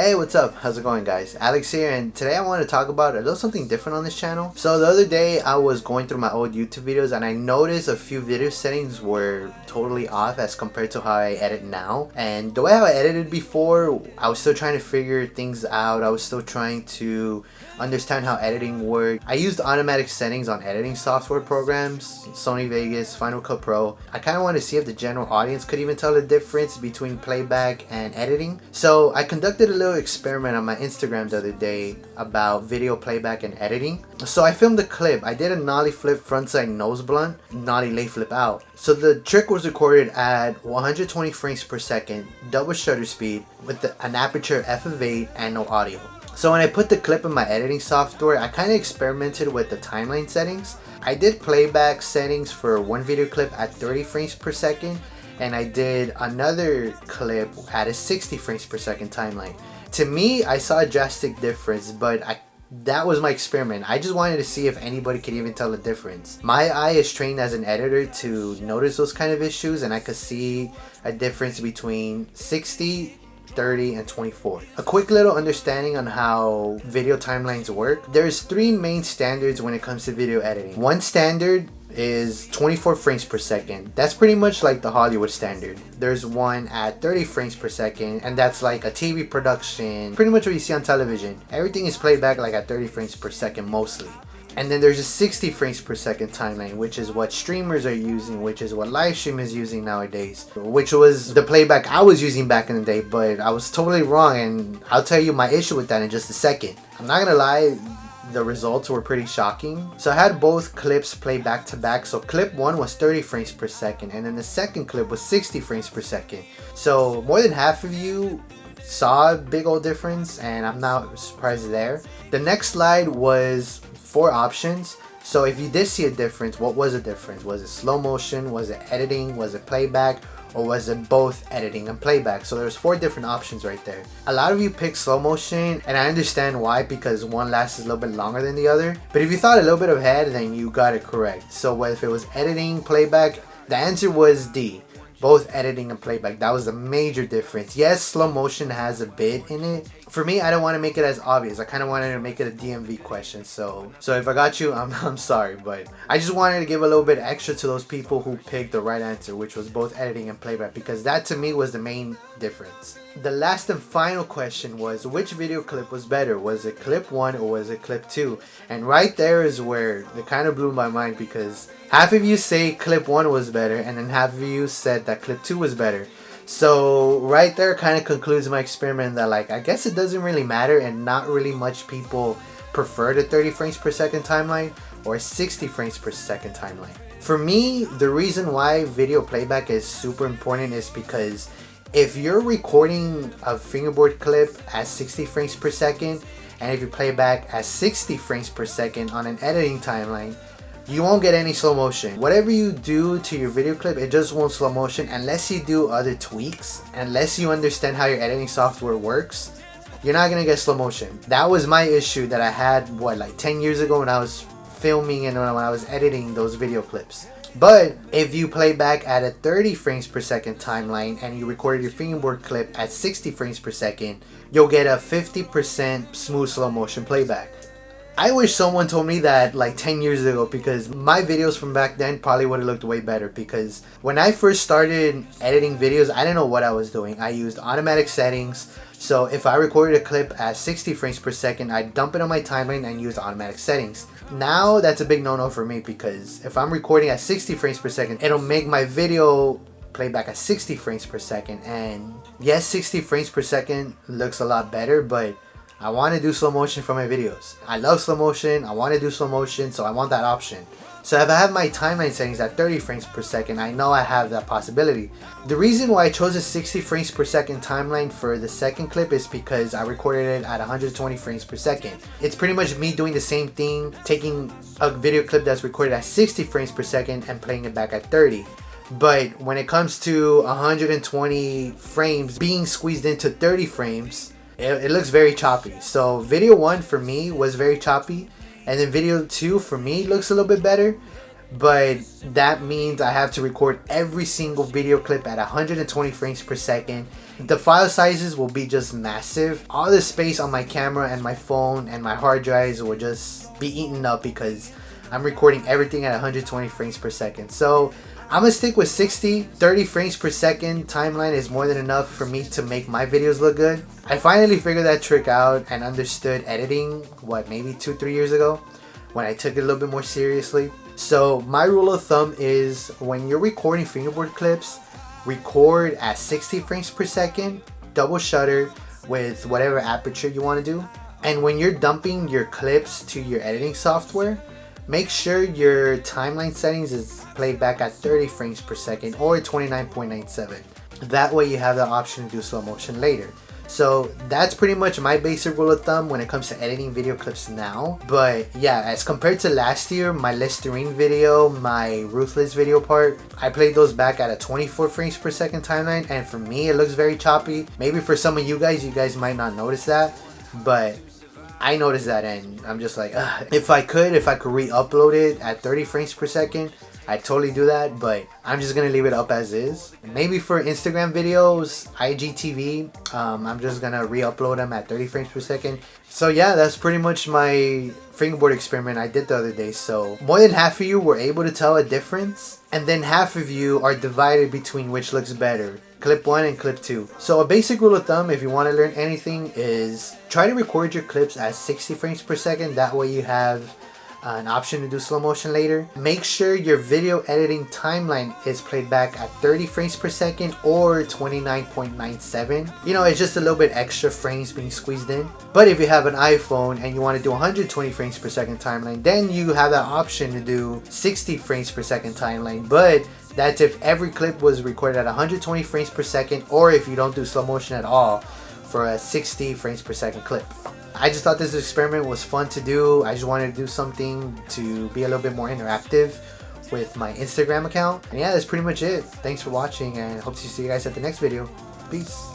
Hey, what's up? How's it going, guys? Alex here, and today I want to talk about a little something different on this channel. So the other day I was going through my old YouTube videos and I noticed a few video settings were totally off as compared to how I edit now. And the way how I edited before, I was still trying to figure things out. I was still trying to understand how editing worked. I used automatic settings on editing software programs, Sony Vegas, Final Cut Pro. I kind of wanted to see if the general audience could even tell the difference between playback and editing. So I conducted a little experiment on my Instagram the other day about video playback and editing. So I filmed a clip. I did a nollie flip frontside nose blunt, nollie lay flip out. So the trick was recorded at 120 frames per second, double shutter speed with an aperture f/8 and no audio. So when I put the clip in my editing software, I kind of experimented with the timeline settings. I did playback settings for one video clip at 30 frames per second, and I did another clip at a 60 frames per second timeline. To me, I saw a drastic difference, but that was my experiment. I just wanted to see if anybody could even tell the difference. My eye is trained as an editor to notice those kind of issues, and I could see a difference between 60, 30 and 24. A quick little understanding on how video timelines work. There's three main standards when it comes to video editing. One standard is 24 frames per second. That's pretty much like the Hollywood standard. There's one at 30 frames per second, and that's like a TV production, pretty much what you see on television. Everything is played back like at 30 frames per second mostly. And then there's a 60 frames per second timeline, which is what streamers are using, which is what live stream is using nowadays, which was the playback I was using back in the day, but I was totally wrong, and I'll tell you my issue with that in just a second. I'm not gonna lie, the results were pretty shocking. So I had both clips play back to back. So clip one was 30 frames per second, and then the second clip was 60 frames per second. So more than half of you saw a big old difference, and I'm not surprised there. The next slide was 4 options. So if you did see a difference, what was the difference? Was it slow motion? Was it editing? Was it playback? Or was it both editing and playback? So there's 4 different options right there. A lot of you picked slow motion, and I understand why, because one lasts a little bit longer than the other. But if you thought a little bit ahead, then you got it correct. So if it was editing, playback, the answer was D. Both editing and playback. That was a major difference. Yes, slow motion has a bit in it. For me, I don't want to make it as obvious. I kind of wanted to make it a DMV question. So if I got you, I'm sorry. But I just wanted to give a little bit extra to those people who picked the right answer, which was both editing and playback, because that to me was the main difference. The last and final question was, which video clip was better? Was it clip 1 or was it clip 2? And right there is where it kind of blew my mind, because half of you say clip 1 was better, and then half of you said that clip 2 was better. So right there kind of concludes my experiment that, like, I guess it doesn't really matter, and not really much people prefer the 30 frames per second timeline or 60 frames per second timeline. For me, the reason why video playback is super important is because if you're recording a fingerboard clip at 60 frames per second, and if you play back at 60 frames per second on an editing timeline, you won't get any slow motion. Whatever you do to your video clip, it just won't slow motion unless you do other tweaks, unless you understand how your editing software works. You're not gonna get slow motion. That was my issue that I had, like 10 years ago when I was filming and when I was editing those video clips. But if you play back at a 30 frames per second timeline and you recorded your fingerboard clip at 60 frames per second, you'll get a 50% smooth slow motion playback. I wish someone told me that like 10 years ago, because my videos from back then probably would have looked way better, because when I first started editing videos, I didn't know what I was doing. I used automatic settings. So if I recorded a clip at 60 frames per second, I'd dump it on my timeline and use automatic settings. Now that's a big no-no for me, because if I'm recording at 60 frames per second, it'll make my video play back at 60 frames per second. And yes, 60 frames per second looks a lot better, but I want to do slow motion for my videos. I love slow motion, I want to do slow motion, so I want that option. So if I have my timeline settings at 30 frames per second, I know I have that possibility. The reason why I chose a 60 frames per second timeline for the second clip is because I recorded it at 120 frames per second. It's pretty much me doing the same thing, taking a video clip that's recorded at 60 frames per second and playing it back at 30. But when it comes to 120 frames being squeezed into 30 frames, it looks very choppy. So video 1 for me was very choppy, and then video 2 for me looks a little bit better. but that means I have to record every single video clip at 120 frames per second. The file sizes will be just massive. All the space on my camera and my phone and my hard drives will just be eaten up because I'm recording everything at 120 frames per second. So I'm gonna stick with 60. 30 frames per second timeline is more than enough for me to make my videos look good. I finally figured that trick out and understood editing, maybe 2-3 years ago, when I took it a little bit more seriously. So my rule of thumb is when you're recording fingerboard clips, record at 60 frames per second, double shutter with whatever aperture you want to do. And when you're dumping your clips to your editing software, make sure your timeline settings is played back at 30 frames per second or 29.97. That way you have the option to do slow motion later. So that's pretty much my basic rule of thumb when it comes to editing video clips now. But yeah, as compared to last year, my Listerine video, my Ruthless video part, I played those back at a 24 frames per second timeline, and for me it looks very choppy. Maybe for some of you guys might not notice that, but I noticed that, and I'm just like, ugh. If I could re-upload it at 30 frames per second, I'd totally do that, but I'm just gonna leave it up as is. Maybe for Instagram videos, IGTV, I'm just gonna re-upload them at 30 frames per second. So yeah, that's pretty much my fingerboard experiment I did the other day. So more than half of you were able to tell a difference, and then half of you are divided between which looks better, clip 1 and clip 2. So a basic rule of thumb, if you want to learn anything, is try to record your clips at 60 frames per second. That way you have an option to do slow motion later. Make sure your video editing timeline is played back at 30 frames per second or 29.97. You know, it's just a little bit extra frames being squeezed in. But if you have an iPhone and you want to do 120 frames per second timeline, then you have that option to do 60 frames per second timeline. But that's if every clip was recorded at 120 frames per second, or if you don't do slow motion at all for a 60 frames per second clip. I just thought this experiment was fun to do. I just wanted to do something to be a little bit more interactive with my Instagram account. And yeah, that's pretty much it. Thanks for watching, and hope to see you guys at the next video. Peace.